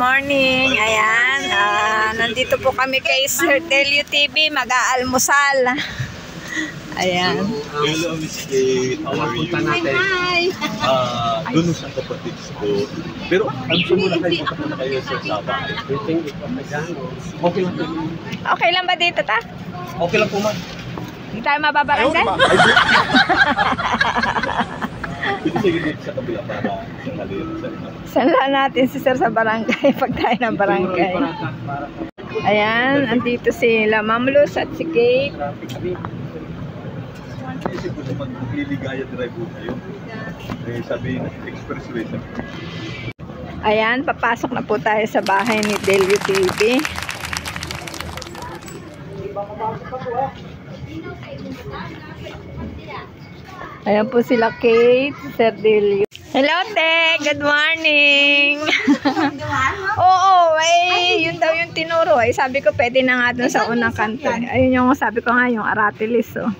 morning. Ayan, nandito po kami kay Sir Delio TV, mag-aalmusal. Ayan. Hello, Miss Kate. How are you? Hi. Doon sa kapatid ko. Pero, gusto mo na kayo pupunta kayo sa Sabah. Okay lang po. Okay lang ba dito, ta? Okay lang po, ma'am. Hindi tayo mababarangay? Pwede sige dito sa kabila para sa kaliro sa ito. Sanla natin si Sir sa barangay, pag tayo ng barangay. Ayan, andito sila Ma'am Luz at si Kate. Isip ko sa mag-iligaya drive po kayo. Eh, sabihin, expressway sa Ayan, papasok na po tayo sa bahay ni Delio TV. Ayan po sila Kate, Sir Delio. Hello, Te! Good morning! Oo, yun daw yung tinuro. Sabi ko, pwede na nga dun sa unang kanto. Ayun yung sabi ko nga, yung Aratilis. Saan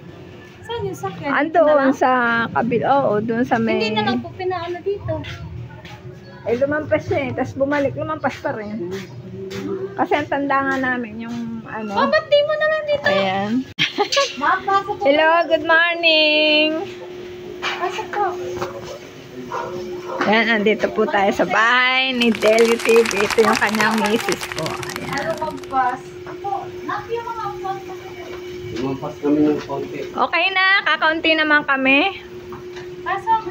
yung sakyan? Andoon sa kabila. Oo, doon sa may... Hindi na lang po pinaano dito. Lumampas siya eh. Tapos bumalik, lumampas pa rin. Kasi ang tanda nga namin yung ano. Ba't di mo na lang dito? Ayan. Mapasok po. Hello, good morning. Pasok po. Ayan, andito po tayo sa bahay ni Delio TV. Ito yung kanyang misis po. Ayan. Ano magpas? Ako, napi yung mga upas pa kayo. Lumampas kami ng konti. Okay na, kakaunti naman kami. Pasok.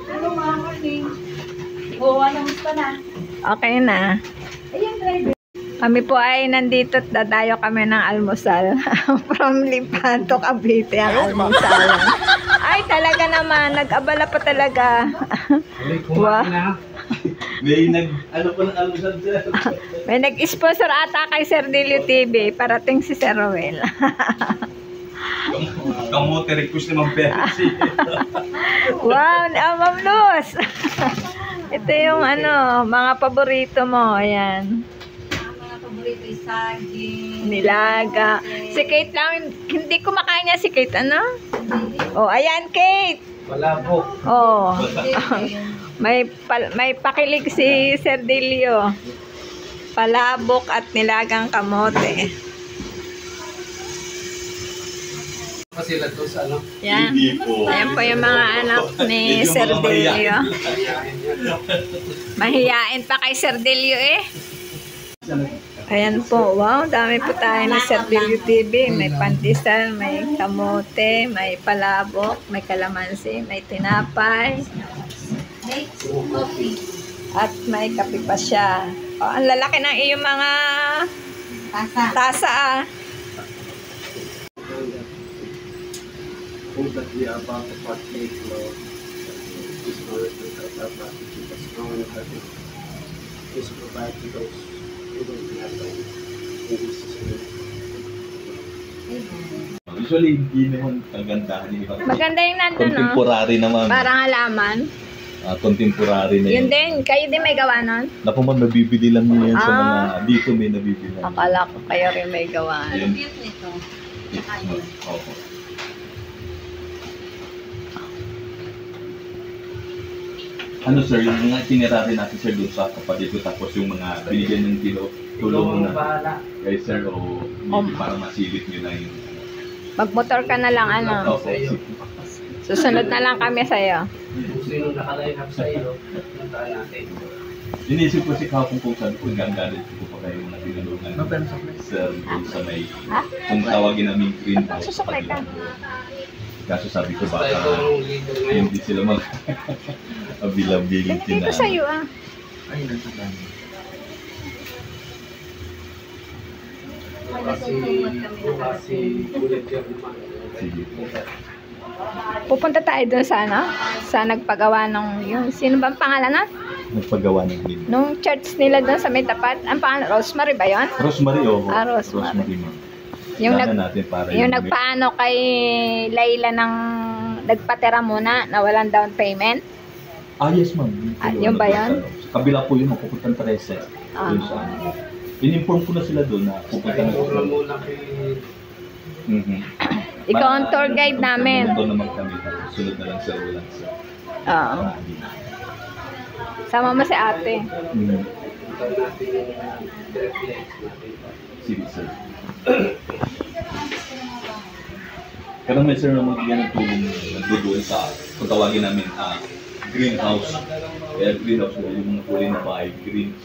Ano mga morning? Oo, ano gusto na? Okay na. Ayun, driver. Kami po ay nandito at dadayo kami ng almusal. From Lipato, Cavite ang almusal. Ay, talaga naman. Nag-abala pa talaga. Wow. May ano po ng almusal, sir? May nag-sponsor ata kay Sir Delio TV. Parating si Sir Roel. Kamote request naman Percy. Wow, Ma'am Luz. Ito yung ano, mga paborito mo. Ayan. Mga paborito ay saging. Nilaga. Si Kate lang, hindi kumakain niya si Kate, ano? Oh, ayan Kate. Wala po. Oh. May pakilig si Sir Delio. Palabok at nilagang kamote. Sila to sa ano? Yan. Hindi po. Ayan po yung mga anak ni Medyo Sir mga Delio. mahiyain. Mahiyain pa kay Sir Delio eh. Ayan po, wow, dami po tayo ni Sir Delio TV. May pandesal, may kamote, may palabok, may kalamansi, may tinapay, Make coffee. at may kape pa siya. Oh, ang lalaki ng iyong mga Tasa. tasa ah. Food that we are about to partake of is not that keep us strong and healthy. Please provide to those who don't have them in this season. Usually, hindi naman kagandahan yung iba. Maganda yung nandun, no? Contemporary naman. Parang halaman. Contemporary na Yun din, kayo din may gawa nun? Naku man, nabibili lang niya yan sa Ah. mga, dito may nabibili lang. Akala ko kayo rin may gawa. Yun. Cute nito. Opo. Ano sir, yung mga itinerary natin sir doon sa kapatid ko tapos yung mga binigyan ng tulong na kay sir o maybe para masilip nyo lang yung Magmotor ka na lang, ano? Opo. Susunod na lang kami sa'yo. Kung sino nakaline up sa iyo, puntaan natin. Inisip ko si Kapong kung saan po gagalit ko pa kayo na tinulungan sir doon sa may Ha? kung tawagin namin green house. Susuklay ka. Kaso sabi ko Basta baka itong leader ngayon. hindi sila mag-availability Dito sa'yo ah. Ay, nasa dami. Kasi ulit yan naman. Sige. Pupunta tayo doon sa ano? Sa nagpagawa ng yung sino bang pangalan nun? Nagpagawa ng green. Nung church nila doon sa may tapat. Ang pangalan, Rosemary ba yun? Rosemary, oh. Ah, Rosemary. ma'am. Yung, Daanan natin para yung nagpaano kay Layla ng nagpatira muna na walang down payment. Ah, yes ma'am. Yung ba yan? Sa kabila po yung mapupuntang Trece. Ah. Yun sa ano. In-inform ko na sila doon na pupunta na Mura sila. muna kay... Ikaw ang tour guide namin. Doon naman kami. Sunod na lang sir. Walang sir. Oo. Sama mo si ate. monitor natin yung reflex natin. Sige, sir. Karamihan sir na magbigyan ng tulong doon sa kung tawagin namin greenhouse. Kaya greenhouse yung mga kulay na bahay, green.